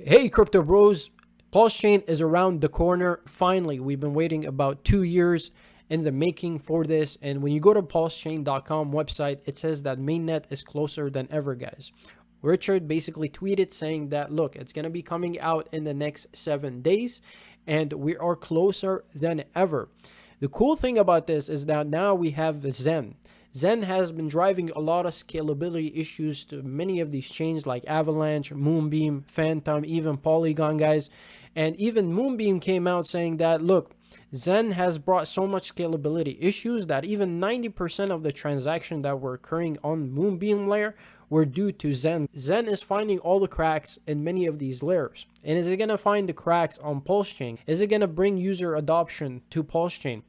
Hey crypto bros, Pulsechain is around the corner. Finally, we've been waiting about 2 years in the making for this, and when you go to pulsechain.com website, it says that mainnet is closer than ever, guys. Richard basically tweeted saying that, look, it's going to be coming out in the next 7 days, and we are closer than ever. The cool thing about this is that now we have Zen. Zen has been driving a lot of scalability issues to many of these chains like Avalanche, Moonbeam, Phantom, even Polygon, guys. And even Moonbeam came out saying that, look, Zen has brought so much scalability issues that even 90% of the transactions that were occurring on Moonbeam layer were due to Zen. Zen is finding all the cracks in many of these layers. And is it going to find the cracks on Pulsechain? Is it going to bring user adoption to Pulsechain?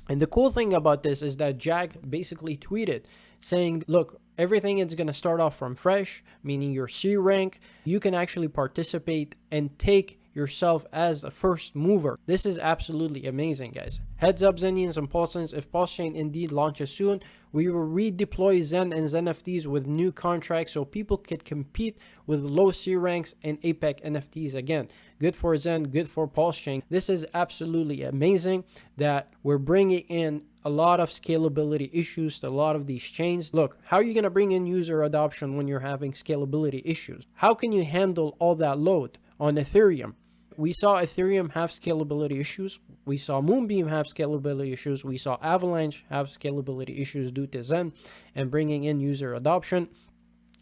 And the cool thing about this is that Jack basically tweeted saying, look, everything is going to start off from fresh, meaning your C rank. You can actually participate and take yourself as a first mover. This is absolutely amazing, guys. Heads up, Zenians and Pulsans, if Pulsechain indeed launches soon, we will redeploy Zen and Zen NFTs with new contracts so people could compete with low C ranks and APEC NFTs again. Good for Zen, good for Pulsechain. This is absolutely amazing that we're bringing in a lot of scalability issues to a lot of these chains. Look, how are you going to bring in user adoption when you're having scalability issues? How can you handle all that load on Ethereum? We saw Ethereum have scalability issues. We saw Moonbeam have scalability issues. We saw Avalanche have scalability issues due to Zen and bringing in user adoption.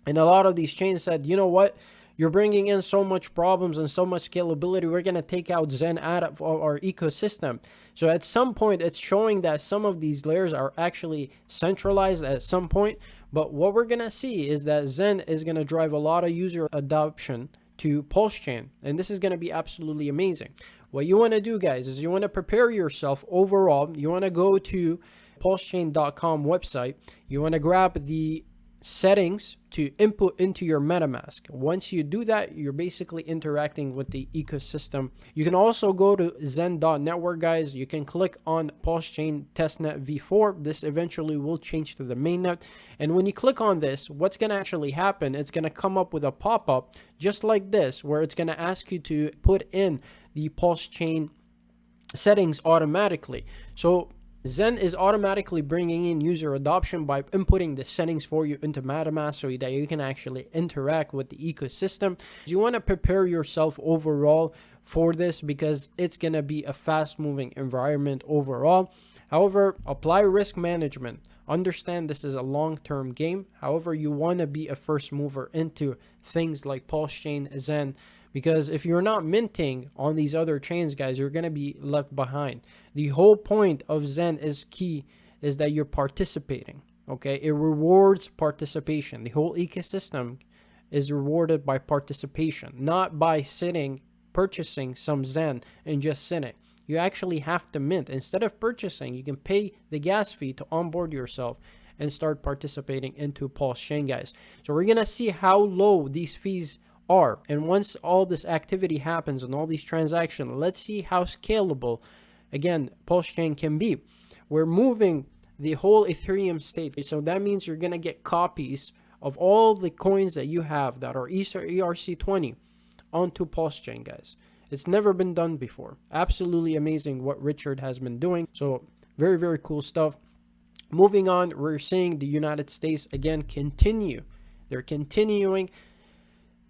And a lot of these chains said, you know what? You're bringing in so much problems and so much scalability. We're going to take out Zen out of our ecosystem. So at some point, it's showing that some of these layers are actually centralized at some point. But what we're going to see is that Zen is going to drive a lot of user adoption to Pulsechain, and this is going to be absolutely amazing. What you want to do, guys, is you want to prepare yourself overall. You want to go to pulsechain.com website. You want to grab the settings to input into your MetaMask. Once you do that, you're basically interacting with the ecosystem. You can also go to zen.network, guys. You can click on Pulsechain testnet v4. This eventually will change to the mainnet. And when you click on this, what's going to actually happen, it's going to come up with a pop-up just like this, where it's going to ask you to put in the Pulsechain settings automatically. So Zen is automatically bringing in user adoption by inputting the settings for you into MetaMask so that you can actually interact with the ecosystem. You want to prepare yourself overall for this because it's going to be a fast-moving environment overall. However, apply risk management. Understand this is a long-term game. However, you want to be a first mover into things like Pulsechain, Zen, because if you're not minting on these other chains, guys, you're going to be left behind. The whole point of Zen is that you're participating, okay? It rewards participation. The whole ecosystem is rewarded by participation, not by purchasing some Zen and just sitting. You actually have to mint. Instead of purchasing, you can pay the gas fee to onboard yourself and start participating into Pulsechain, guys. So we're going to see how low these fees are. And once all this activity happens and all these transactions, let's see how scalable, again, Pulsechain can be. We're moving the whole Ethereum state. So that means you're going to get copies of all the coins that you have that are ERC20 onto Pulsechain, guys. It's never been done before. Absolutely amazing what Richard has been doing. So very, very cool stuff. Moving on, we're seeing the United States again continue. They're continuing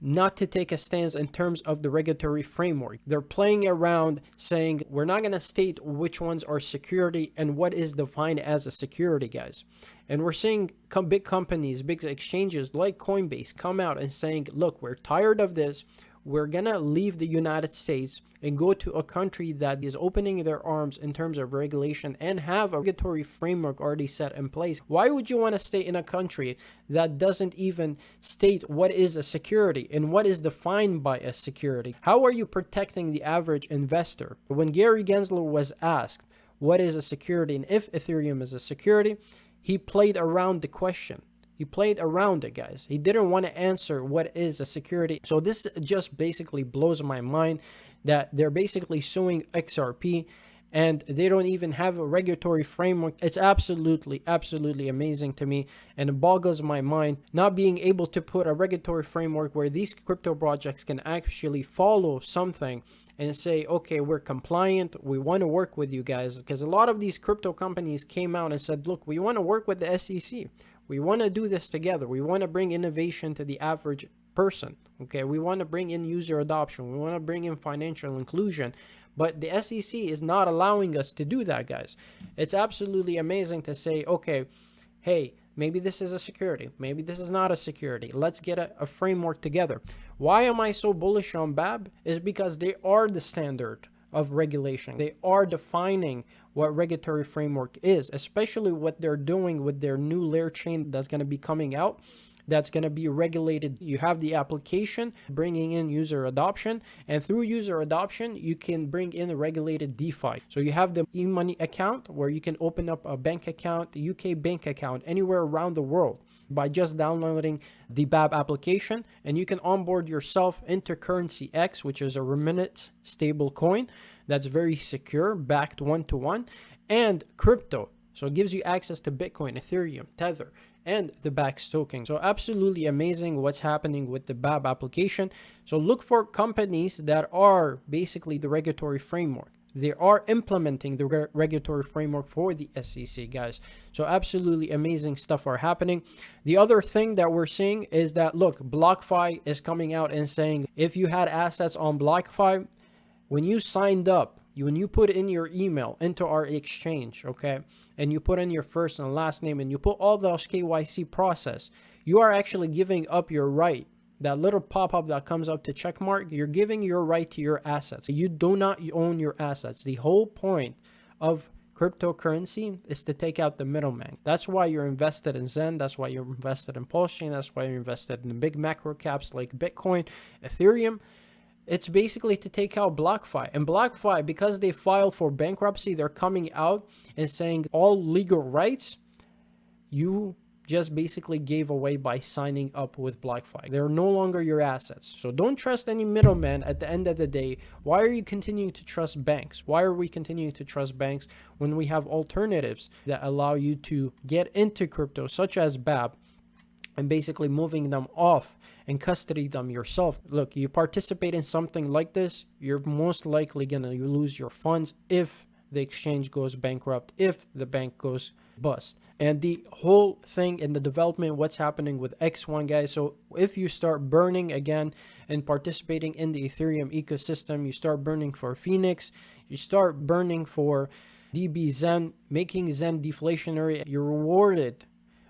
not to take a stance in terms of the regulatory framework. They're playing around saying we're not going to state which ones are security and what is defined as a security, guys. And we're seeing big companies, big exchanges like Coinbase come out and saying, look, we're tired of this. We're going to leave the United States and go to a country that is opening their arms in terms of regulation and have a regulatory framework already set in place. Why would you want to stay in a country that doesn't even state what is a security and what is defined by a security? How are you protecting the average investor? When Gary Gensler was asked what is a security and if Ethereum is a security, he played around the question. He played around it, guys. He didn't want to answer what is a security. So this just basically blows my mind that they're basically suing XRP and they don't even have a regulatory framework. It's absolutely, absolutely amazing to me, and it boggles my mind not being able to put a regulatory framework where these crypto projects can actually follow something and say, okay, we're compliant, we want to work with you guys. Because a lot of these crypto companies came out and said, look, we want to work with the SEC. We want to do this together. We want to bring innovation to the average person. Okay, we want to bring in user adoption. We want to bring in financial inclusion. But the SEC is not allowing us to do that, guys. It's absolutely amazing to say, okay, hey, maybe this is a security. Maybe this is not a security. Let's get a framework together. Why am I so bullish on BAB? Is because they are the standard of regulation. They are defining what regulatory framework is, especially what they're doing with their new layer chain that's going to be coming out. That's going to be regulated. You have the application bringing in user adoption, and through user adoption, you can bring in a regulated DeFi. So you have the e-money account where you can open up a bank account, a UK bank account anywhere around the world by just downloading the BAB application, and you can onboard yourself into Currency X, which is a remittance stable coin that's very secure, backed one-to-one, and crypto. So it gives you access to Bitcoin, Ethereum, Tether, and the Bax token. So absolutely amazing what's happening with the BAB application. So look for companies that are basically the regulatory framework. They are implementing the regulatory framework for the SEC, guys. So absolutely amazing stuff are happening. The other thing that we're seeing is that, look, BlockFi is coming out and saying if you had assets on BlockFi, when you signed up, when you put in your email into our exchange, okay, and you put in your first and last name and you put all those KYC process, you are actually giving up your right. That little pop-up that comes up to check mark, you're giving your right to your assets. You do not own your assets. The whole point of cryptocurrency is to take out the middleman. That's why you're invested in Zen. That's why you're invested in Pulsechain. That's why you're invested in the big macro caps like Bitcoin, Ethereum. It's basically to take out BlockFi. And BlockFi, because they filed for bankruptcy, they're coming out and saying all legal rights you just basically gave away by signing up with BlockFi. They're no longer your assets. So don't trust any middleman at the end of the day. Why are you continuing to trust banks? Why are we continuing to trust banks when we have alternatives that allow you to get into crypto, such as BAB, and basically moving them off and custody them yourself? Look, you participate in something like this, you're most likely gonna lose your funds if the exchange goes bankrupt, if the bank goes bust. And the whole thing in the development, what's happening with X1, guys. So if you start burning again and participating in the Ethereum ecosystem, you start burning for Phoenix, you start burning for DB Zen, making Zen deflationary, you're rewarded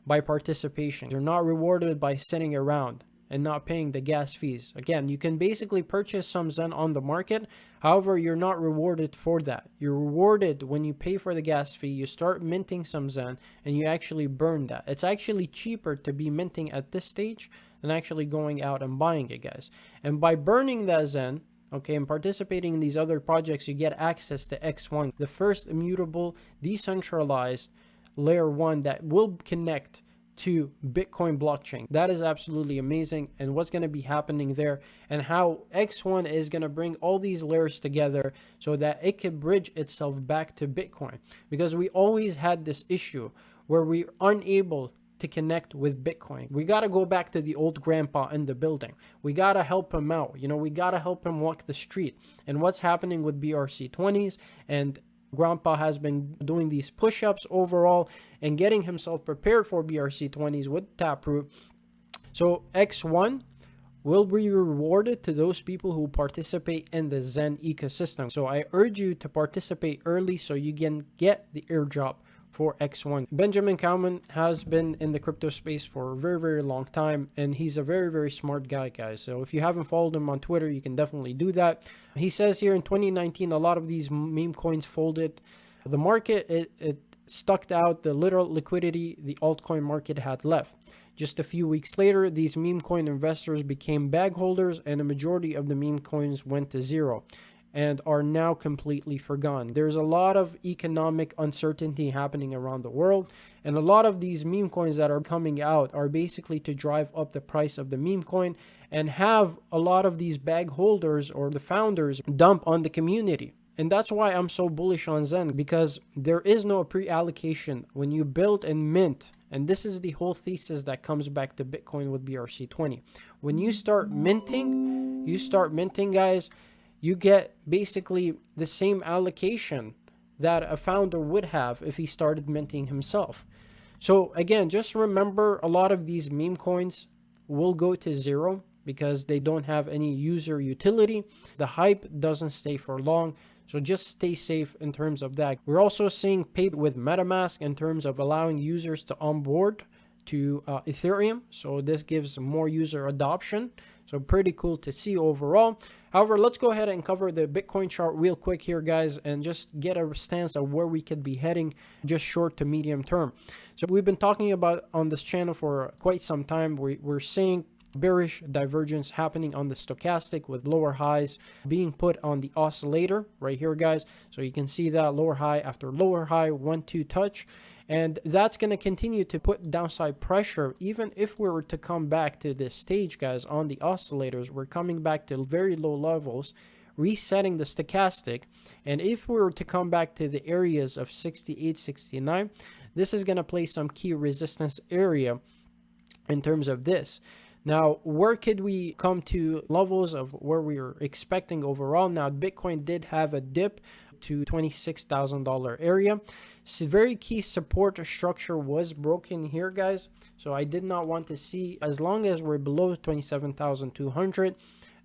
by participation. You're not rewarded by sitting around and not paying the gas fees. Again, you can basically purchase some Zen on the market. However, you're not rewarded for that. You're rewarded when you pay for the gas fee, you start minting some Zen, and you actually burn that. It's actually cheaper to be minting at this stage than actually going out and buying it, guys. And by burning that Zen, okay, and participating in these other projects, you get access to X1, the first immutable, decentralized layer 1 that will connect to Bitcoin blockchain. That is absolutely amazing, and what's going to be happening there, and how X1 is going to bring all these layers together so that it can bridge itself back to Bitcoin. Because we always had this issue where we're unable to connect with Bitcoin. We got to go back to the old grandpa in the building. We got to help him out. You know, we got to help him walk the street. And what's happening with BRC20s, and Grandpa has been doing these push-ups overall and getting himself prepared for BRC20s with Taproot. So X1 will be rewarded to those people who participate in the Zen ecosystem. So I urge you to participate early so you can get the airdrop for X1. Benjamin Cowman has been in the crypto space for a very, very long time, and he's a very, very smart guy, guys. So if you haven't followed him on Twitter, you can definitely do that. He says here in 2019, a lot of these meme coins folded. The market, it stuck out the little liquidity the altcoin market had left. Just a few weeks later, these meme coin investors became bag holders, and a majority of the meme coins went to zero and are now completely forgotten. There's a lot of economic uncertainty happening around the world, and a lot of these meme coins that are coming out are basically to drive up the price of the meme coin and have a lot of these bag holders or the founders dump on the community And that's why I'm so bullish on Zen, because there is no pre-allocation when you build and mint. And this is the whole thesis that comes back to Bitcoin with BRC20. When you start minting, guys, you get basically the same allocation that a founder would have if he started minting himself. So again, just remember, a lot of these meme coins will go to zero because they don't have any user utility. The hype doesn't stay for long. So just stay safe in terms of that. We're also seeing paid with MetaMask in terms of allowing users to onboard to Ethereum. So this gives more user adoption. So pretty cool to see overall. However, let's go ahead and cover the Bitcoin chart real quick here, guys, and just get a stance of where we could be heading just short to medium term. So we've been talking about on this channel for quite some time. We're seeing bearish divergence happening on the stochastic with lower highs being put on the oscillator right here, guys. So you can see that lower high after lower high, 1-2 touch. And that's going to continue to put downside pressure. Even if we were to come back to this stage, guys, on the oscillators, we're coming back to very low levels, resetting the stochastic. And if we were to come back to the areas of 68, 69, this is going to play some key resistance area in terms of this. Now, where could we come to levels of where we were expecting overall? Now, Bitcoin did have a dip to $26,000 area. So very key support structure was broken here, guys. So I did not want to see, as long as we're below 27,200,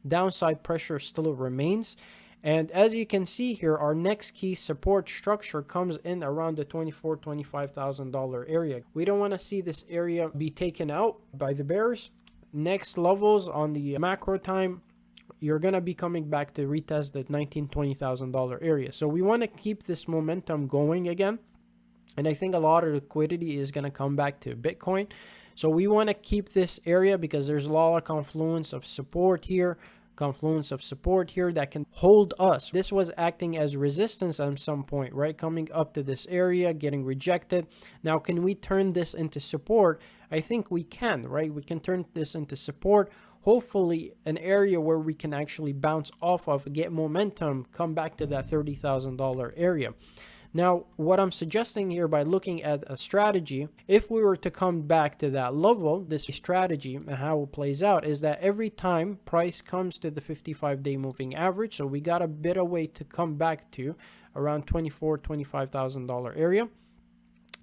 downside pressure still remains. And as you can see here, our next key support structure comes in around the $25,000 area. We don't want to see this area be taken out by the bears. Next levels on the macro time, you're going to be coming back to retest that $20,000 area. So we want to keep this momentum going again. And I think a lot of liquidity is going to come back to Bitcoin. So we want to keep this area because there's a lot of confluence of support here that can hold us. This was acting as resistance at some point, right? Coming up to this area, getting rejected. Now, can we turn this into support? I think we can, right? We can turn this into support. Hopefully an area where we can actually bounce off of, get momentum, come back to that $30,000 area. Now, what I'm suggesting here by looking at a strategy, if we were to come back to that level, this strategy and how it plays out is that every time price comes to the 55-day moving average, so we got a bit of way to come back to around $25,000 area.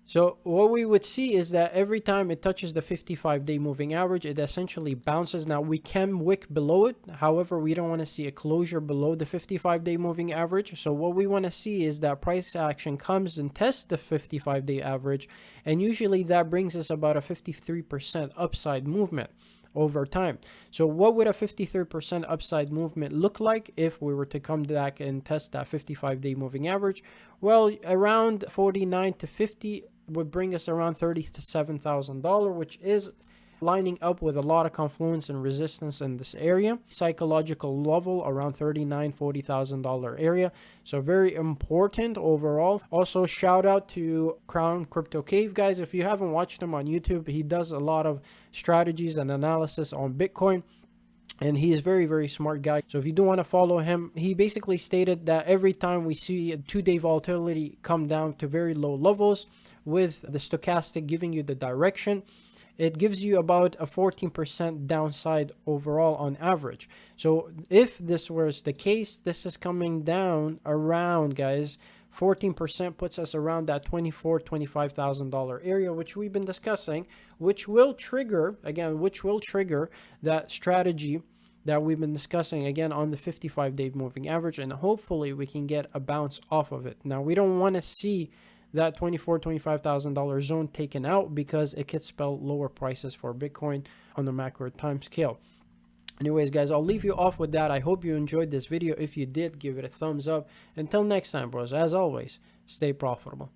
So what we would see is that every time it touches the 55-day moving average, it essentially bounces. Now we can wick below it. However, we don't want to see a closure below the 55-day moving average. So what we want to see is that price action comes and tests the 55-day average. And usually that brings us about a 53% upside movement over time. So what would a 53% upside movement look like if we were to come back and test that 55-day moving average? Well, around 49 to 50 would bring us around $37,000, which is lining up with a lot of confluence and resistance in this area. Psychological level around $39,000-$40,000 area. So very important overall. Also, shout out to Crown Crypto Cave, guys. If you haven't watched him on YouTube, he does a lot of strategies and analysis on Bitcoin. And he is very, very smart guy. So if you do want to follow him, he basically stated that every time we see a 2-day volatility come down to very low levels with the stochastic giving you the direction, it gives you about a 14% downside overall on average. So if this was the case, this is coming down around, guys, 14% puts us around that $24,000-$25,000 area, which we've been discussing, which will trigger, again, that strategy that we've been discussing again on the 55-day moving average, and hopefully we can get a bounce off of it. Now, we don't want to see that $24,000-$25,000 zone taken out because it could spell lower prices for Bitcoin on the macro time scale. Anyways, guys, I'll leave you off with that. I hope you enjoyed this video. If you did, give it a thumbs up. Until next time, bros, as always, stay profitable.